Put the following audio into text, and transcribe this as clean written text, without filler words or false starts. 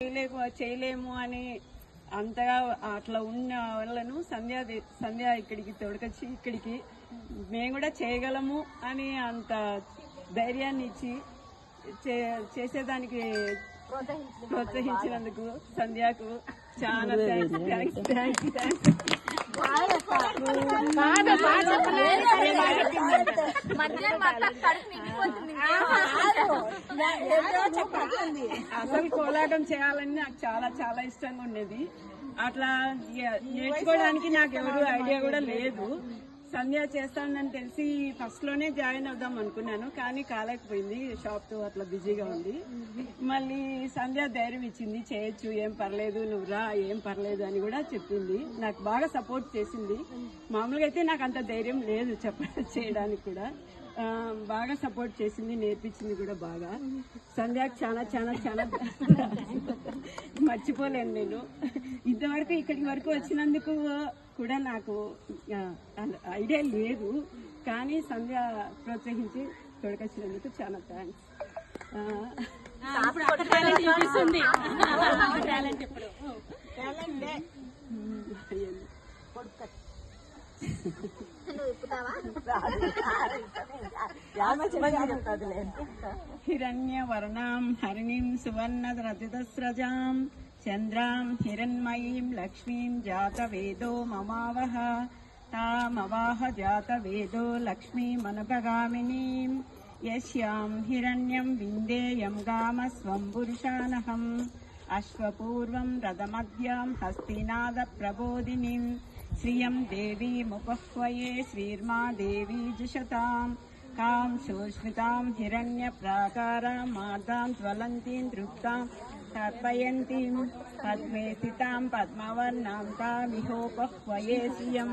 చేయలేము అని అంతగా అట్లా ఉన్న వాళ్ళను సంధ్య ఇక్కడికి తోడుకొచ్చి ఇక్కడికి మేము కూడా చేయగలము అని అంత ధైర్యాన్ని ఇచ్చి చేసేదానికి ప్రోత్సహించినందుకు సంధ్యకు చాలా థ్యాంక్స్. అసలు కోలాటం చేయాలని నాకు చాలా చాలా ఇష్టంగా ఉండేది. అట్లా నేర్చుకోవడానికి నాకు ఎవరు ఐడియా కూడా లేదు. సంధ్య చేస్తానని తెలిసి ఫస్ట్ లోనే జాయిన్ అవుదాం అనుకున్నాను, కానీ కాలేకపోయింది. షాప్ తో అట్లా బిజీగా ఉంది. మళ్ళీ సంధ్య ధైర్యం ఇచ్చింది, చేయొచ్చు, ఏం పర్లేదు, నువ్వు రా, ఏం పర్లేదు అని కూడా చెప్పింది. నాకు బాగా సపోర్ట్ చేసింది. మామూలుగా అయితే నాకు అంత ధైర్యం లేదు చేయడానికి కూడా. బాగా సపోర్ట్ చేసింది, నేర్పించింది కూడా బాగా. సంధ్యకు చాలా చాలా చాలా మర్చిపోలేను నేను. ఇంతవరకు ఇక్కడి వరకు వచ్చినందుకు కూడా నాకు ఐడియా లేదు, కానీ సంధ్య ప్రోత్సహించి తోడుకొచ్చినందుకు చాలా థ్యాంక్స్. హిరణ్యవర్ణాం హరిణీం సువర్ణరజతస్రజాం చంద్రాం హిరణ్మయీం లక్ష్మీం జాతవేదో మమావహ తామవాహ జాతవేదో లక్ష్మీమనుపగామినీం యస్యాం హిరణ్యం విందేయం గామస్వం పురుషానహం అశ్వపూర్వం రథమధ్యాం హస్తినాద ప్రబోధినీం శ్రియం దేవీముపహ్వయే శ్రీర్మా దేవీ జుషతాం కాం శోష్మితాం హిరణ్య ప్రాకారాం మార్దాం జ్వలంతీం తృప్తాం తర్పయంతీం పద్మే స్థితాం పద్మవర్ణాం తామిహోపహ్వయే శ్రియం.